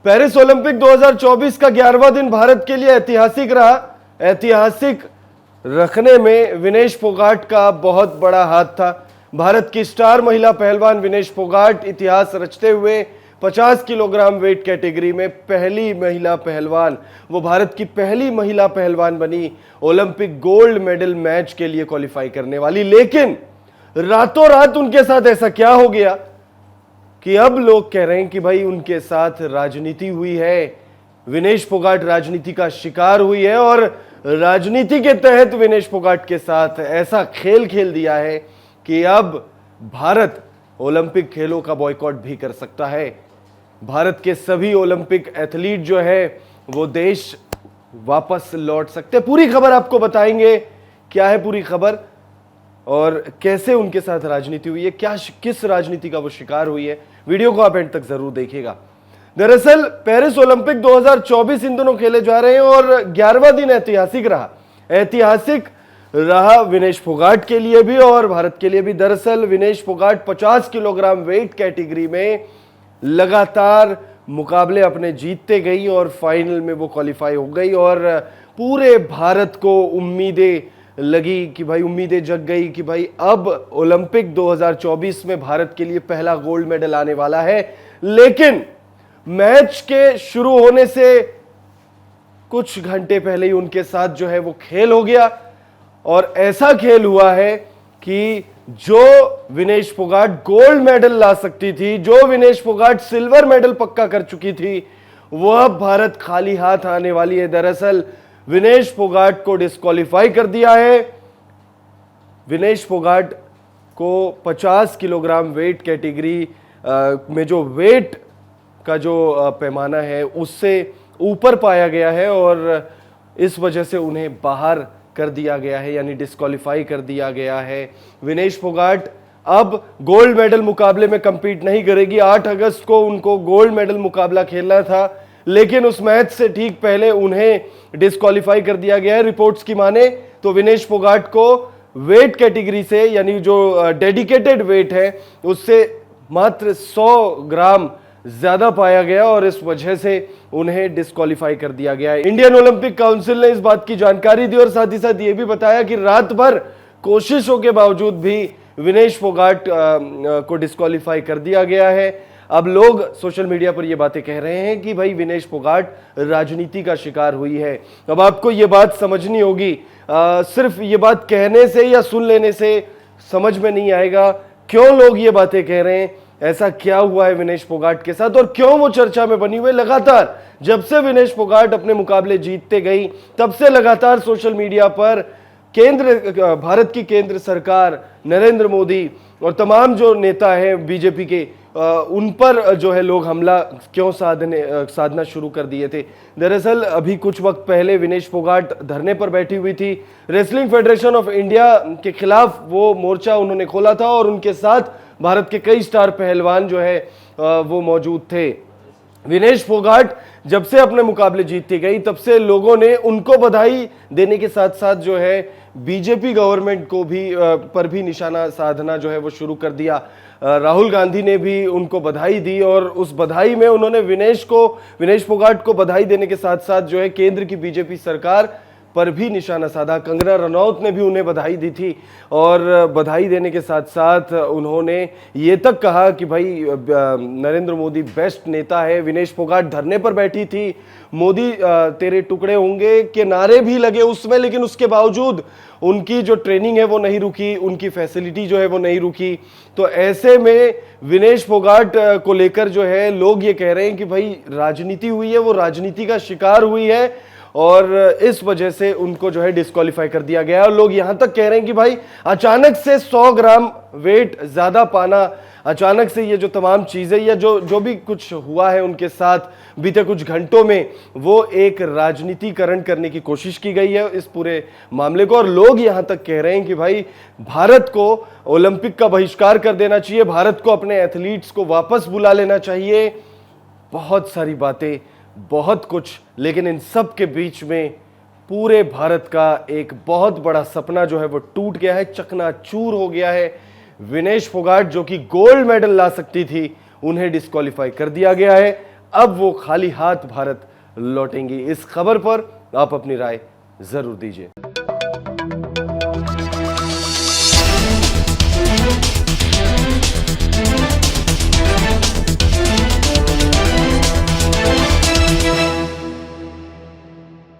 Paris Olympic 2024 का 11वां दिन भारत के लिए ऐतिहासिक रहा। ऐतिहासिक रखने में विनेश फोगाट का बहुत बड़ा हाथ था। भारत की स्टार महिला पहलवान विनेश फोगाट इतिहास रचते हुए 50 किलोग्राम वेट कैटेगरी में पहली महिला पहलवान, वो भारत की पहली महिला पहलवान बनी ओलंपिक गोल्ड मेडल मैच के लिए क्वालिफाई करने वाली। लेकिन रातों रात उनके साथ ऐसा क्या हो गया कि अब लोग कह रहे हैं कि भाई उनके साथ राजनीति हुई है। विनेश फोगाट राजनीति का शिकार हुई है और राजनीति के तहत विनेश फोगाट के साथ ऐसा खेल खेल दिया है कि अब भारत ओलंपिक खेलों का बॉयकॉट भी कर सकता है। भारत के सभी ओलंपिक एथलीट जो है वो देश वापस लौट सकते। पूरी खबर आपको बताएंगे, क्या है पूरी खबर और कैसे उनके साथ राजनीति हुई है, क्या किस राजनीति का वो शिकार हुई है। वीडियो को आप एंड तक जरूर देखिएगा। दरअसल पेरिस ओलंपिक 2024 इन दोनों खेले जा रहे हैं और 11वां दिन ऐतिहासिक रहा। ऐतिहासिक रहा विनेश फोगाट के लिए भी और भारत के लिए भी। दरअसल Vinesh Phogat 50 kilogram weight category में लगातार मुकाबले अपने जीतते गई और फाइनल में वो क्वालिफाई हो गई और पूरे भारत को उम्मीदें लगी कि भाई, उम्मीदें जग गई कि भाई अब ओलंपिक 2024 में भारत के लिए पहला गोल्ड मेडल आने वाला है। लेकिन मैच के शुरू होने से कुछ घंटे पहले ही उनके साथ जो है वो खेल हो गया और ऐसा खेल हुआ है कि जो विनेश फोगाट गोल्ड मेडल ला सकती थी, जो विनेश फोगाट सिल्वर मेडल पक्का कर चुकी थी, वो अब भारत खाली हाथ आने वाली है। दरअसल विनेश फोगाट को डिस्क्वालीफाई कर दिया है। विनेश फोगाट को 50 किलोग्राम वेट कैटेगरी में जो वेट का जो पैमाना है उससे ऊपर पाया गया है और इस वजह से उन्हें बाहर कर दिया गया है, यानी डिस्क्वालीफाई कर दिया गया है। विनेश फोगाट अब गोल्ड मेडल मुकाबले में कंपीट नहीं करेगी। 8 अगस्त को उनको गोल्ड मेडल मुकाबला खेलना था, लेकिन उस मैच से ठीक पहले उन्हें डिस्क्वालीफाई कर दिया गया है। रिपोर्ट्स की माने तो विनेश फोगाट को वेट कैटेगरी से, यानी जो डेडिकेटेड वेट है उससे मात्र 100 ग्राम ज्यादा पाया गया और इस वजह से उन्हें डिस्क्वालीफाई कर दिया गया है। इंडियन ओलंपिक काउंसिल ने इस बात की जानकारी दी और साथ ही साथ यह भी बताया कि रात भर कोशिशों के बावजूद भी विनेश फोगाट को डिस्क्वालीफाई कर दिया गया है। अब लोग सोशल मीडिया पर यह बातें कह रहे हैं कि भाई विनेश फोगाट राजनीति का शिकार हुई है। अब आपको यह बात समझनी होगी, सिर्फ ये बात कहने से या सुन लेने से समझ में नहीं आएगा क्यों लोग ये बातें कह रहे हैं, ऐसा क्या हुआ है विनेश फोगाट के साथ और क्यों वो चर्चा में बनी हुई। लगातार जब से विनेश फोगाट अपने मुकाबले जीतते गई तब से लगातार सोशल मीडिया पर भारत की केंद्र सरकार, नरेंद्र मोदी और तमाम जो नेता हैं बीजेपी के, उन पर जो है लोग हमला क्यों साधना शुरू कर दिए थे। दरअसल अभी कुछ वक्त पहले विनेश फोगाट धरने पर बैठी हुई थी। रेसलिंग फेडरेशन ऑफ इंडिया के खिलाफ वो मोर्चा उन्होंने खोला था और उनके साथ भारत के कई स्टार पहलवान जो है वो मौजूद थे। विनेश फोगाट जब से अपने मुकाबले जीतती गई तब से लोगों ने उनको बधाई देने के साथ साथ जो है बीजेपी गवर्नमेंट को भी पर भी निशाना साधना जो है वो शुरू कर दिया। राहुल गांधी ने भी उनको बधाई दी और उस बधाई में उन्होंने विनेश फोगाट को बधाई देने के साथ साथ जो है केंद्र की बीजेपी सरकार पर भी निशाना साधा। कंगना रनौत ने भी उन्हें बधाई दी थी और बधाई देने के साथ साथ उन्होंने ये तक कहा कि भाई नरेंद्र मोदी बेस्ट नेता है। विनेश फोगाट धरने पर बैठी थी, मोदी तेरे टुकड़े होंगे के नारे भी लगे उसमें, लेकिन उसके बावजूद उनकी जो ट्रेनिंग है वो नहीं रुकी, उनकी फैसिलिटी जो है वो नहीं रुकी। तो ऐसे में विनेश फोगाट को लेकर जो है लोग ये कह रहे हैं कि भाई राजनीति हुई है, वो राजनीति का शिकार हुई है और इस वजह से उनको जो है डिस्क्वालीफाई कर दिया गया। और लोग यहां तक कह रहे हैं कि भाई अचानक से 100 ग्राम वेट ज्यादा पाना, अचानक से ये जो तमाम चीजें या जो भी कुछ हुआ है उनके साथ बीते कुछ घंटों में, वो एक राजनीतिकरण करने की कोशिश की गई है इस पूरे मामले को। और लोग यहां तक कह रहे हैं कि भाई भारत को ओलंपिक का बहिष्कार कर देना चाहिए, भारत को अपने एथलीट्स को वापस बुला लेना चाहिए। बहुत सारी बातें, बहुत कुछ, लेकिन इन सब के बीच में पूरे भारत का एक बहुत बड़ा सपना जो है वो टूट गया है, चकनाचूर हो गया है। विनेश फोगाट जो कि गोल्ड मेडल ला सकती थी, उन्हें डिस्क्वालीफाई कर दिया गया है। अब वो खाली हाथ भारत लौटेंगी? इस खबर पर आप अपनी राय जरूर दीजिए।